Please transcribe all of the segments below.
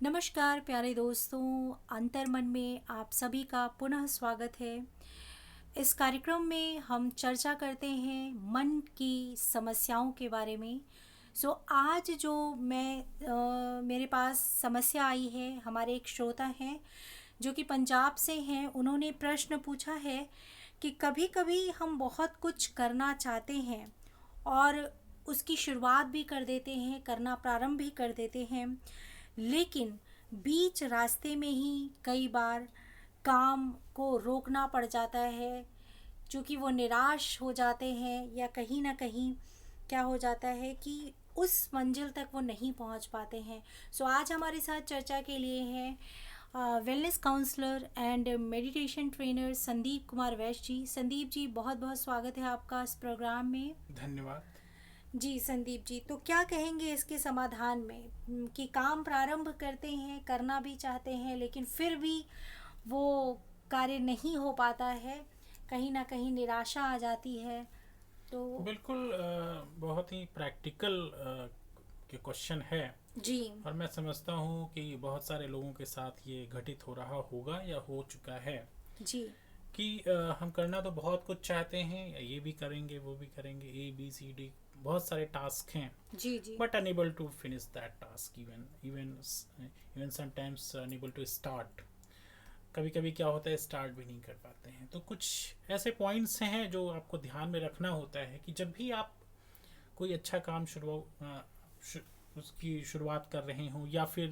नमस्कार प्यारे दोस्तों, अंतर्मन में आप सभी का पुनः स्वागत है। इस कार्यक्रम में हम चर्चा करते हैं मन की समस्याओं के बारे में। आज जो मेरे पास समस्या आई है, हमारे एक श्रोता हैं जो कि पंजाब से हैं। उन्होंने प्रश्न पूछा है कि कभी कभी हम बहुत कुछ करना चाहते हैं और उसकी शुरुआत भी कर देते हैं, करना प्रारंभ भी कर देते हैं, लेकिन बीच रास्ते में ही कई बार काम को रोकना पड़ जाता है, क्योंकि वो निराश हो जाते हैं या कहीं ना कहीं क्या हो जाता है कि उस मंजिल तक वो नहीं पहुंच पाते हैं। आज हमारे साथ चर्चा के लिए हैं wellness counsellor and meditation trainer Sandeep Kumar Vaishya ji. Sandeep ji, बहुत बहुत स्वागत है आपका इस प्रोग्राम में। धन्यवाद। जी संदीप जी, तो क्या कहेंगे इसके समाधान में कि काम प्रारंभ करते हैं, करना भी चाहते हैं, लेकिन फिर भी वो कार्य नहीं हो पाता है, कहीं ना कहीं निराशा आ जाती है। तो बिल्कुल बहुत ही प्रैक्टिकल के क्वेश्चन है। जी। और मैं समझता हूँ कि बहुत सारे लोगों के साथ ये घटित हो रहा होगा या हो चुका है जी। कि हम करना तो बहुत कुछ चाहते हैं, या ये भी करेंगे वो भी करेंगे, ए बी सी डी बहुत सारे टास्क हैं, जी। जी। But unable to finish that task, even even even sometimes unable to start. कभी कभी क्या होता है, स्टार्ट भी नहीं कर पाते हैं। तो कुछ ऐसे पॉइंट्स हैं जो आपको ध्यान में रखना होता है कि जब भी आप कोई अच्छा काम उसकी शुरुआत कर रहे हों, या फिर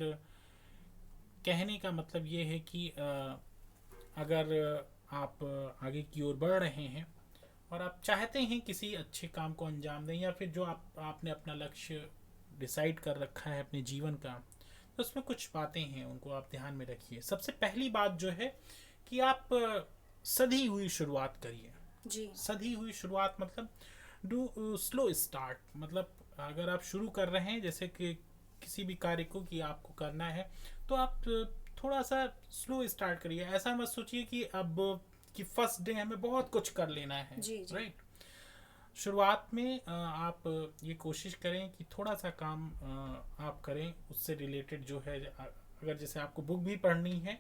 कहने का मतलब ये है कि अगर आप आगे की ओर बढ़ रहे हैं और आप चाहते हैं किसी अच्छे काम को अंजाम दें, या फिर जो आपने अपना लक्ष्य डिसाइड कर रखा है अपने जीवन का, तो उसमें कुछ बातें हैं, उनको आप ध्यान में रखिए। सबसे पहली बात जो है कि आप सधी हुई शुरुआत करिए। जी। सधी हुई शुरुआत मतलब डू स्लो स्टार्ट। मतलब अगर आप शुरू कर रहे हैं जैसे कि किसी भी कार्य को कि आपको करना है, तो आप थोड़ा सा स्लो स्टार्ट करिए। ऐसा मत सोचिए कि अब कि फर्स्ट डे हमें बहुत कुछ कर लेना है, जी। जी। राइट। शुरुआत में आप ये कोशिश करें कि थोड़ा सा काम आप करें उससे रिलेटेड जो है। अगर जैसे आपको बुक भी पढ़नी है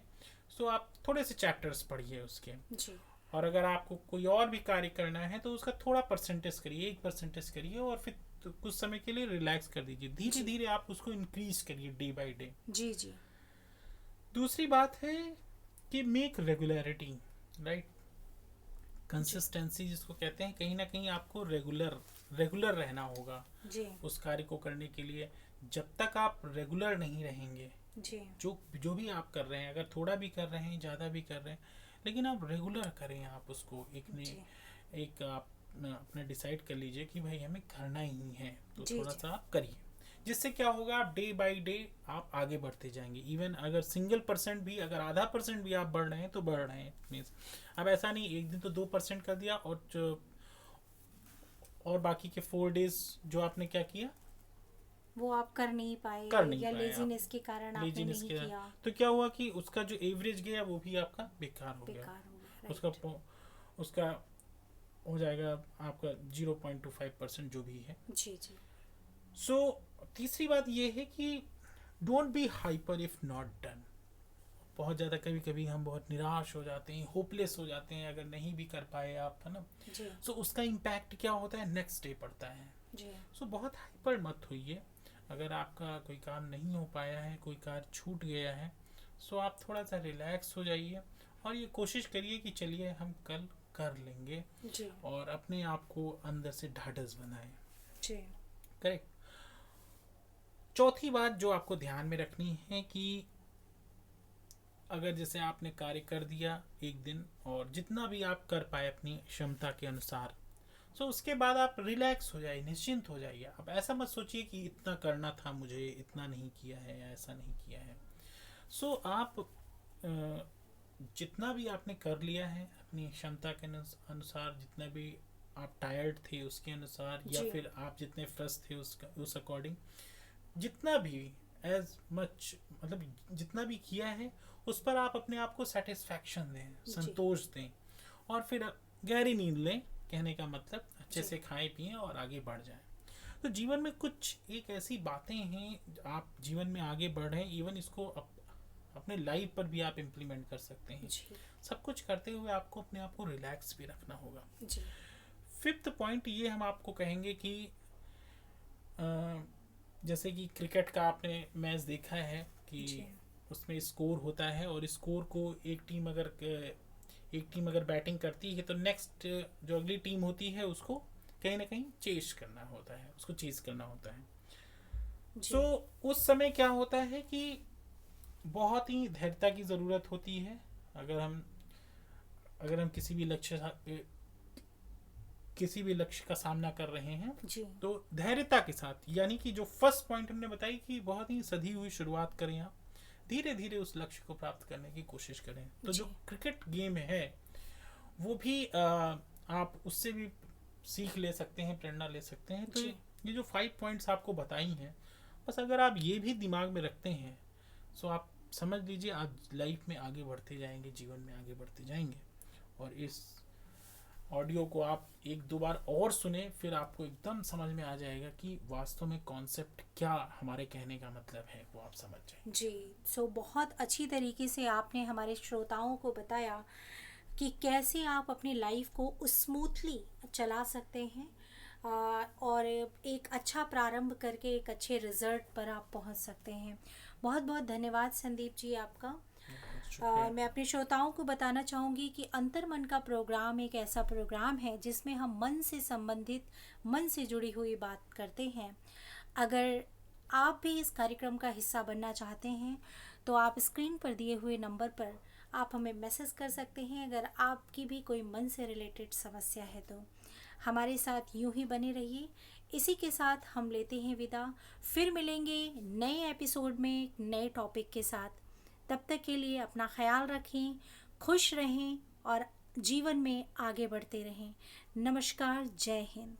तो आप थोड़े से चैप्टर्स पढ़िए उसके। जी। और अगर आपको कोई और भी कार्य करना है तो उसका थोड़ा परसेंटेज करिए, 1% करिए, और फिर तो कुछ समय के लिए रिलैक्स कर दीजिए। धीरे जी। धीरे आप उसको इंक्रीज करिए डे बाय डे। जी। जी। दूसरी बात है कि मेक रेगुलरिटी, राइट। जी। कंसिस्टेंसी जिसको कहते हैं, कहीं ना कहीं आपको रेगुलर रेगुलर रहना होगा जी। उस कार्य को करने के लिए। जब तक आप रेगुलर नहीं रहेंगे, जी। जो जो भी आप कर रहे हैं, अगर थोड़ा भी कर रहे हैं, ज़्यादा भी कर रहे हैं, लेकिन आप रेगुलर करें। आप उसको जी। एक आप अपना डिसाइड कर लीजिए कि भाई हमें करना ही है, तो जी। थोड़ा जी। सा आप करिए। जिससे क्या होगा, आप डे बाय डे आप आगे बढ़ते जाएंगे। इवन अगर सिंगल परसेंट भी, अगर आधा परसेंट भी आप बढ़ रहे हैं तो बढ़ रहे हैं, मीन्स अब ऐसा नहीं एक दिन तो 2% कर दिया और बाकी के 4 डेज जो आपने क्या किया, वो आप कर नहीं पाए, कर नहीं या पाए आप, लेजीनेस के कारण आपने लेजीनेस नहीं के। किया। तो क्या हुआ कि उसका जो एवरेज गया वो भी आपका बेकार हो गया। बेकार हो गया, उसका राइट। उसका हो जाएगा आपका 0.25% जो भी है। जी। जी। सो तीसरी बात ये है कि don't be hyper if not done. बहुत ज़्यादा कभी कभी हम बहुत निराश हो जाते हैं, होपलेस हो जाते हैं अगर नहीं भी कर पाए आप, है ना। जी। सो उसका इम्पैक्ट क्या होता है, नेक्स्ट डे पड़ता है। जी। सो बहुत हाइपर मत होइए। अगर आपका कोई काम नहीं हो पाया है, कोई कार्य छूट गया है, सो आप थोड़ा सा रिलैक्स हो जाइए और ये कोशिश करिए कि चलिए हम कल कर लेंगे, जी। और अपने आप को अंदर से ढाढ़स बनाएं। जी। करेक्ट। चौथी बात जो आपको ध्यान में रखनी है कि अगर जैसे आपने कार्य कर दिया एक दिन, और जितना भी आप कर पाए अपनी क्षमता के अनुसार, सो उसके बाद आप रिलैक्स हो जाइए, निश्चिंत हो जाइए। अब ऐसा मत सोचिए कि इतना करना था मुझे, इतना नहीं किया है या ऐसा नहीं किया है। सो आप जितना भी आपने कर लिया है अपनी क्षमता के अनुसार, जितना भी आप टायर्ड थे उसके अनुसार, या जी। फिर आप जितने फ्रस थे उस अकॉर्डिंग, जितना भी एज मच, मतलब जितना भी किया है उस पर आप अपने आप को सेटिस्फैक्शन दें, जी। संतोष दें, और फिर गहरी नींद लें। कहने का मतलब अच्छे जी। से खाएं पिएं और आगे बढ़ जाएं। तो जीवन में कुछ एक ऐसी बातें हैं, आप जीवन में आगे बढ़ रहे हैं, इवन इसको अपने लाइफ पर भी आप इम्प्लीमेंट कर सकते हैं। जी सब कुछ करते हुए आपको अपने आप को रिलैक्स भी रखना होगा। जी फिफ्थ पॉइंट ये हम आपको कहेंगे कि जैसे कि क्रिकेट का आपने मैच देखा है कि जी उसमें स्कोर होता है, और स्कोर को एक टीम अगर बैटिंग करती है तो नेक्स्ट जो अगली टीम होती है उसको कहीं ना कहीं चेस करना होता है, उसको चेस करना होता है। जी सो उस समय क्या होता है कि बहुत ही धैर्यता की ज़रूरत होती है। अगर हम किसी भी लक्ष्य का सामना कर रहे हैं जी तो धैर्यता के साथ, यानी कि जो फर्स्ट पॉइंट हमने बताई कि बहुत ही सधी हुई शुरुआत करें, आप धीरे धीरे उस लक्ष्य को प्राप्त करने की कोशिश करें। तो जो जी क्रिकेट गेम है वो भी आप उससे भी सीख ले सकते हैं, प्रेरणा ले सकते हैं। तो जी ये जो 5 पॉइंट्स आपको बताई हैं, बस अगर आप ये भी दिमाग में रखते हैं सो आप समझ लीजिए आप लाइफ में आगे बढ़ते जाएंगे, जीवन में आगे बढ़ते जाएंगे। और इस ऑडियो को आप एक दो बार और सुने, फिर आपको एकदम समझ में आ जाएगा कि वास्तव में कॉन्सेप्ट क्या हमारे कहने का मतलब है, वो आप समझ जाएंगे। जी। सो बहुत अच्छी तरीके से आपने हमारे श्रोताओं को बताया कि कैसे आप अपनी लाइफ को स्मूथली चला सकते हैं, और एक अच्छा प्रारंभ करके एक अच्छे रिजल्ट पर आप पहुंच सकते हैं। बहुत बहुत धन्यवाद संदीप जी आपका। शुक्रिया। मैं अपने श्रोताओं को बताना चाहूँगी कि अंतर्मन का प्रोग्राम एक ऐसा प्रोग्राम है जिसमें हम मन से संबंधित, मन से जुड़ी हुई बात करते हैं। अगर आप भी इस कार्यक्रम का हिस्सा बनना चाहते हैं तो आप स्क्रीन पर दिए हुए नंबर पर आप हमें मैसेज कर सकते हैं। अगर आपकी भी कोई मन से रिलेटेड समस्या है तो हमारे साथ यूं ही बने रहिए। इसी के साथ हम लेते हैं विदा। फिर मिलेंगे नए एपिसोड में नए टॉपिक के साथ। तब तक के लिए अपना ख्याल रखें, खुश रहें और जीवन में आगे बढ़ते रहें। नमस्कार, जय हिंद।